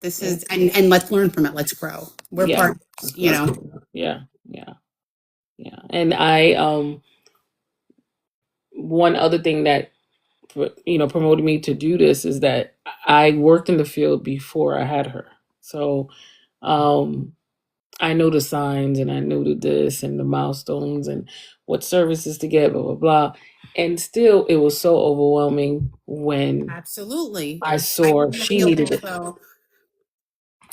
This Yeah. is, and let's learn from it. Let's grow. We're Yeah. partners, Yeah. Yeah. Yeah. And one other thing that promoted me to do this is that I worked in the field before I had her. So um I know the signs and I know this and the milestones and what services to get, blah blah blah. And still it was so overwhelming when Absolutely. I I saw she feel needed it. also,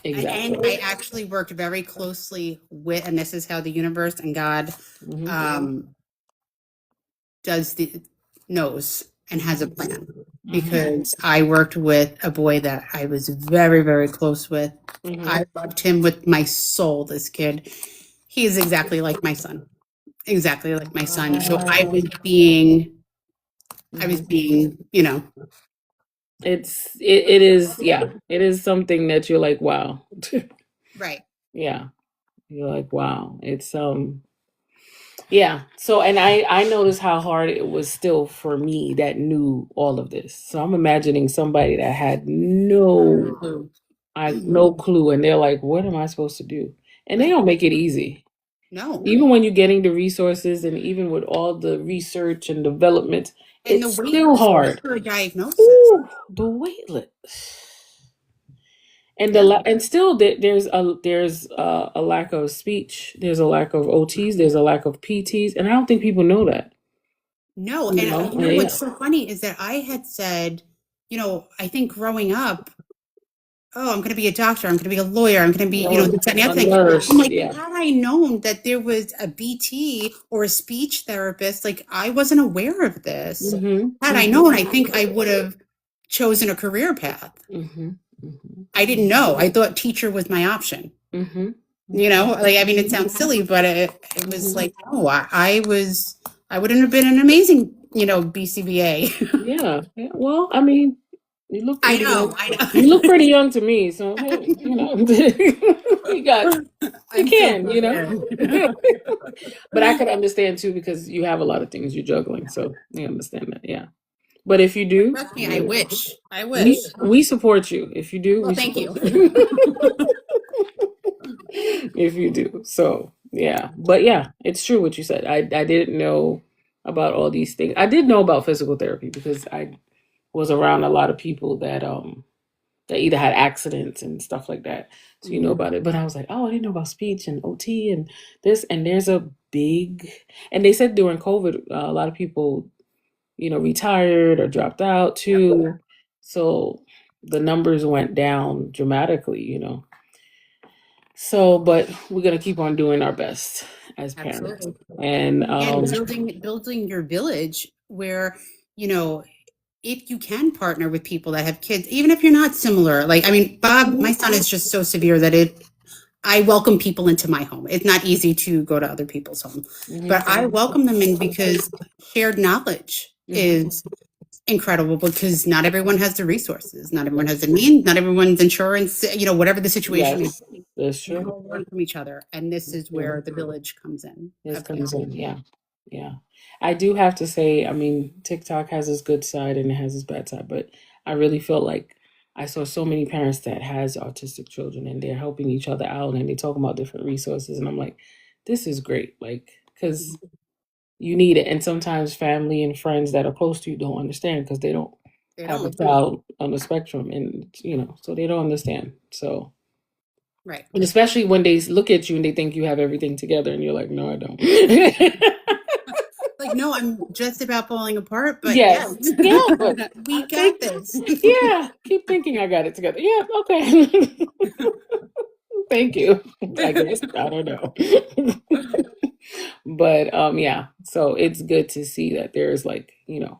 and I Exactly. actually worked very closely with, and this is how the universe and God Hmm. um, knows and has a plan. Hmm. Because I worked with a boy that I was very, very close with. Hmm. I loved him with my soul, this kid. He is exactly like my son. Exactly like my son. So I was being, It is, yeah, it is something that you're like, wow. right. Yeah. You're like, wow, it's yeah. So, and I noticed how hard it was still for me that knew all of this. So I'm imagining somebody that had Clue. no clue, and they're like, what am I supposed to do? And they Right. don't make it easy. No. Even when you're getting the resources, and even with all the research and development, And the it's wait still list hard. for a diagnosis. Ooh, the wait list. And Yeah. and still there's a lack of speech. There's a lack of OTs. There's a lack of PTs, and I don't think people know that. No, You and know, you know yeah. what's so funny is that I had said, I think growing up, oh, I'm going to be a doctor, I'm going to be a lawyer, I'm going to be, this and the A other thing. nurse, I'm like, yeah. had I known that there was a BT or a speech therapist, like I wasn't aware of this. Mm-hmm. Had I known, I think I would have chosen a career path. Mm-hmm. Mm-hmm. I didn't know. I thought teacher was my option. Mm-hmm. Like, I mean, it sounds silly, but it was like, oh, I wouldn't have been an amazing, BCBA. Yeah. Yeah. Well, I mean, you look I pretty know, young. I know. You look pretty young to me, so hey, you got you can, But I could understand too because you have a lot of things you're juggling, so you understand that, yeah. But if you do, Trust me, I wish. I wish. we support you. If you do, Well, we thank support you. if you do. So yeah. But yeah, it's true what you said. I didn't know about all these things. I did know about physical therapy because I was around a lot of people that either had accidents and stuff like that. So you know about it. But I was like, oh, I didn't know about speech and OT and this. And there's a big, and they said during COVID, a lot of people, retired or dropped out too. So the numbers went down dramatically. So, but we're going to keep on doing our best as parents. Absolutely. And Building your village where, if you can partner with people that have kids, even if you're not similar, like, I mean, Bob, my son is just so severe that I welcome people into my home. It's not easy to go to other people's home, but I welcome them in because shared knowledge is incredible because not everyone has the resources. Not everyone has the means. Not everyone's insurance, whatever the situation yes, is. that's true. We all learn from each other. And this is where the village comes in. This comes in, yeah. Yeah. I do have to say, I mean, TikTok has its good side and it has its bad side, but I really feel like I saw so many parents that has autistic children and they're helping each other out and they talk about different resources and I'm like, this is great, like, because you need it. And sometimes family and friends that are close to you don't understand because they don't have a child on the spectrum and, so they don't understand. So, right. And especially when they look at you and they think you have everything together and you're like, no, I don't. Like, no, I'm just about falling apart, but yes. Yeah, but we got this. Yeah, keep thinking I got it together. Yeah, okay. Thank you. I guess I don't know. But yeah, so it's good to see that there's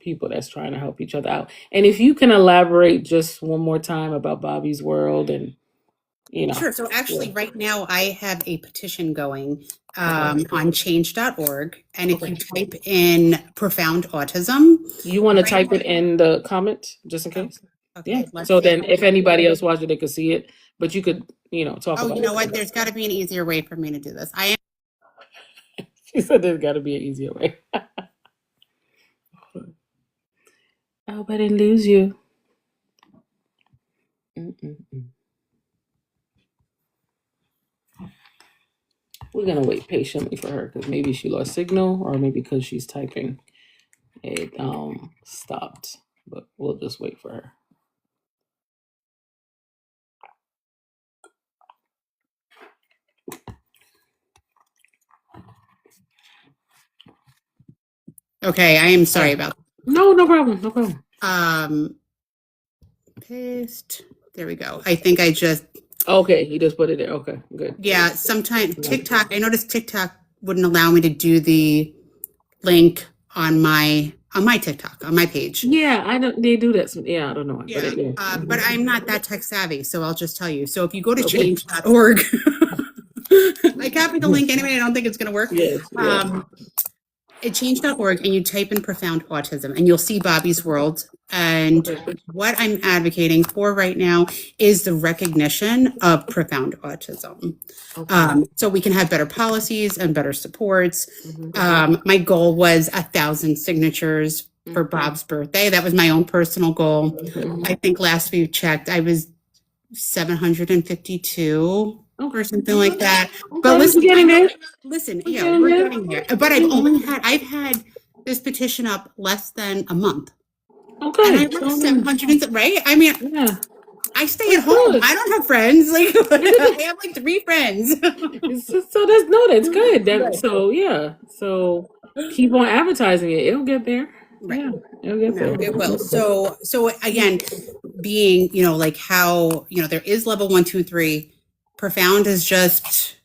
people that's trying to help each other out. And if you can elaborate just one more time about Bobby's World and Sure. So actually right now I have a petition going on change.org. And if you type in profound autism. You want to type it in the comment just in case? Okay. Yeah. So then if anybody else watched it, they could see it. But you could, talk about it. Oh, you know what? There's got to be an easier way for me to do this. She said there's got to be an easier way. I hope I didn't lose you. We're going to wait patiently for her because maybe she lost signal or maybe because she's typing it stopped. But we'll just wait for her. Okay, I am sorry about that. No problem. No problem. Paste. There we go. I think I just. Okay, he just put it there. Okay, good. Yeah, sometimes TikTok, I noticed TikTok wouldn't allow me to do the link on my TikTok, on my page. Yeah, they do that. Yeah, I don't know. Yeah, but I'm not that tech savvy, so I'll just tell you. So if you go to change.org, I copied the link anyway. I don't think it's going to work. Yes. At change.org and you type in profound autism and you'll see Bobby's World And Okay. what I'm advocating for right now is the recognition of profound autism. Okay. So we can have better policies and better supports. Mhm. My goal was 1,000 signatures for Mhm. Bob's birthday. That was my own personal goal. Mhm. I think last we checked, I was 752 Okay. or something like that. But Okay. listen, We're I getting know, there. listen, We're yeah, getting we're there. getting there. But I've had this petition up less than a month. And Okay. I have So 700, right? I mean, yeah, I stay at that's home. good. I don't have friends. Like, I have like 3 friends. So that's no, that's good. That Right. so yeah. So keep on advertising it. It'll get there. Right. Yeah, it'll get No, there. it will. So again, being, like how, there is level 1, 2, 3. Profound is just,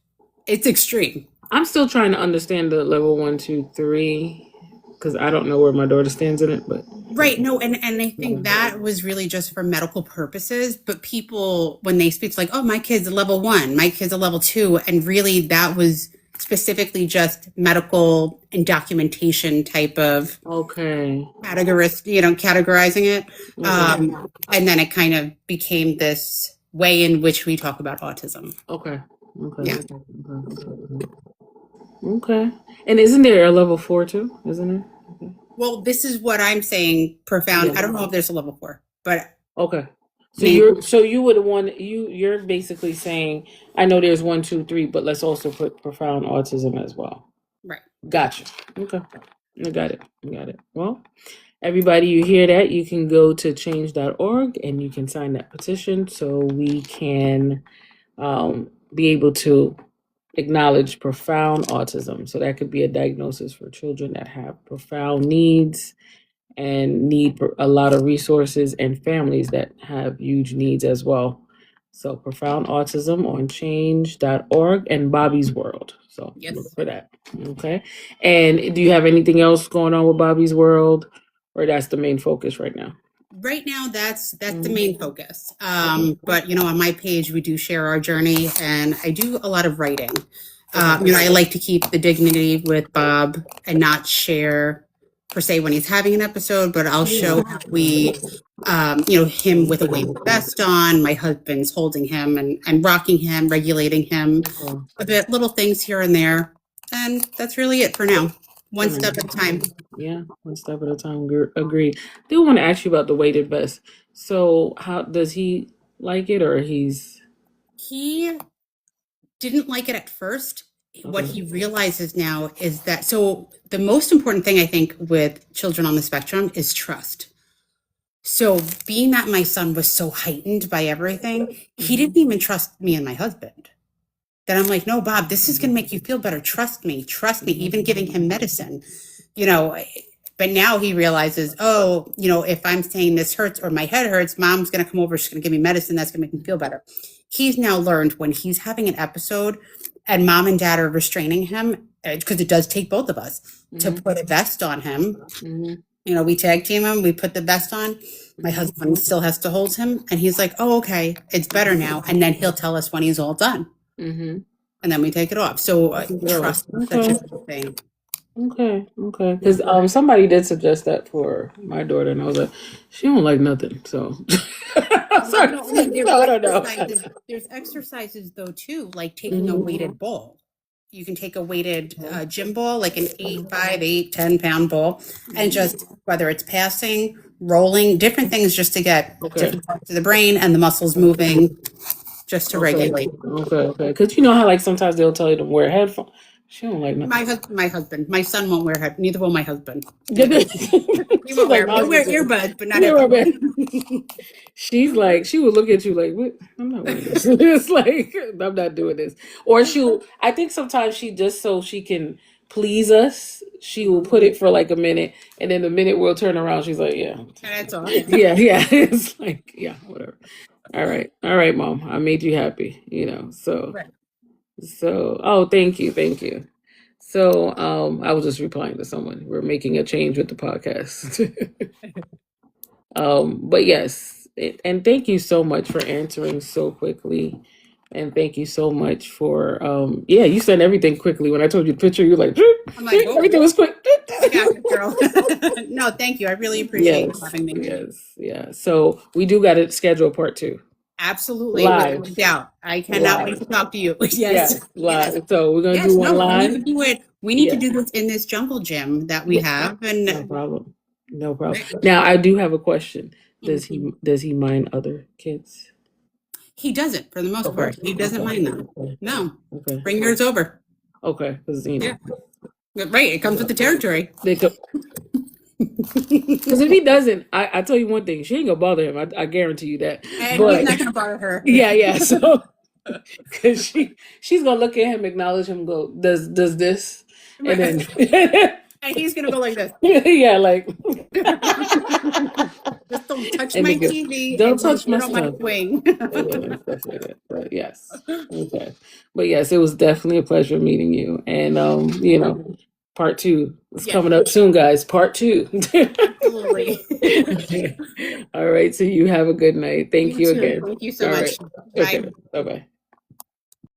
it's extreme. I'm still trying to understand the level 1, 2, 3 because I don't know where my daughter stands in it. But Right. No, and I think that was really just for medical purposes. But people, when they speak, it's like, oh, my kid's a level 1, my kid's a level 2. And really, that was specifically just medical and documentation type of okay, categorizing it. okay, And then it kind of became this way in which we talk about autism. okay, okay, Yeah. okay. And isn't there a level 4 too? Isn't there? Okay. Well, this is what I'm saying. Profound. Yeah. I don't know if there's a level 4, but Okay. So maybe. you would want you're basically saying I know there's 1, 2, 3, but let's also put profound autism as well. Right. Gotcha. Okay. I got it. I got it. Well, everybody, you hear that? You can go to change.org and you can sign that petition so we can be able to acknowledge profound autism. So that could be a diagnosis for children that have profound needs and need a lot of resources, and families that have huge needs as well. So profound autism on change.org and Bobby's World. So Yes. look for that. Okay. And do you have anything else going on with Bobby's World, or that's the main focus right now? Right now, that's the main focus. But on my page, we do share our journey, and I do a lot of writing. I like to keep the dignity with Bob and not share per se when he's having an episode, but I'll show how we, him with a weighted vest on, my husband's holding him and rocking him, regulating him, a bit, little things here and there. And that's really it for now. One step at a time. Yeah, one step at a time. Agreed. I do want to ask you about the weighted vest. So, how does he like it, or he's? He didn't like it at first. What Okay. he realizes now is that, so the most important thing I think with children on the spectrum is trust. So being that my son was so heightened by everything, he didn't even trust me and my husband. Then I'm like, no, Bob, this is going to make you feel better. Trust me, even giving him medicine, but now he realizes, oh, if I'm saying this hurts or my head hurts, mom's going to come over. She's going to give me medicine. That's going to make me feel better. He's now learned when he's having an episode and mom and dad are restraining him, because it does take both of us to put a vest on him. Mm-hmm. We tag team him, we put the vest on. My husband still has to hold him. And he's like, oh, okay, it's better now. And then he'll tell us when he's all done. Mm-hmm. And then we take it off. So trust is such a good thing. Okay. Because somebody did suggest that for my daughter, and I was like, she don't like nothing. So, sorry. No, I mean, I don't know. There's exercises though too, like taking a weighted ball. You can take a weighted gym ball, like an 8, 10-pound ball, and just whether it's passing, rolling, different things, just to get different parts of the brain and the muscles moving, just to regulate. Okay. Because you know how like sometimes they'll tell you to wear headphones. She don't like nothing. My husband, my son won't wear neither will my husband. He'll wear earbuds, but not headphones. She's like, she would look at you like, what? I'm not wearing this. It's like, I'm not doing this. Or I think sometimes she just so she can please us, she will put it for like a minute, and then the minute we'll turn around, she's like, yeah. That's all. Yeah. It's like, yeah, whatever. All right, Mom. I made you happy, so. Right. So, thank you. So, I was just replying to someone. We're making a change with the podcast. But yes, and thank you so much for answering so quickly. And thank you so much for, you sent everything quickly. When I told you the picture, you're like, I'm like, everything was quick. I active girl. No, thank you. I really appreciate you Yes, having me. yes, yeah. So we do got to schedule part two. Absolutely, Live. without a doubt. I cannot wait Live. to talk to you. Yes. Yes, live. Yes. So we're gonna Yes. do one No, we need to live. do it. We need to Yeah. do this in this jungle gym that we have. No And problem. No problem. Now I do have a question. Does he mind other kids? he doesn't, for the most part. He doesn't mind them. Okay. No. Okay. Bring yours over. Okay. Because Yeah. Right. It comes with the territory. because if he doesn't, I tell you one thing, she ain't gonna bother him. I guarantee you that. And But he's not going to bother her. yeah. So because she's gonna look at him, acknowledge him, go, does this, and then And he's going to go like this. yeah, like Just don't touch And my they go, TV. "Don't and touch get my on my stuff." wing. Yeah, stuff like that. But yes, okay. But yes, it was definitely a pleasure meeting you, and part two is Yeah. coming up soon, guys. Part two. Absolutely. All right. So you have a good night. Thank you too. again. Thank you so All much. right. Bye. Okay. Bye bye.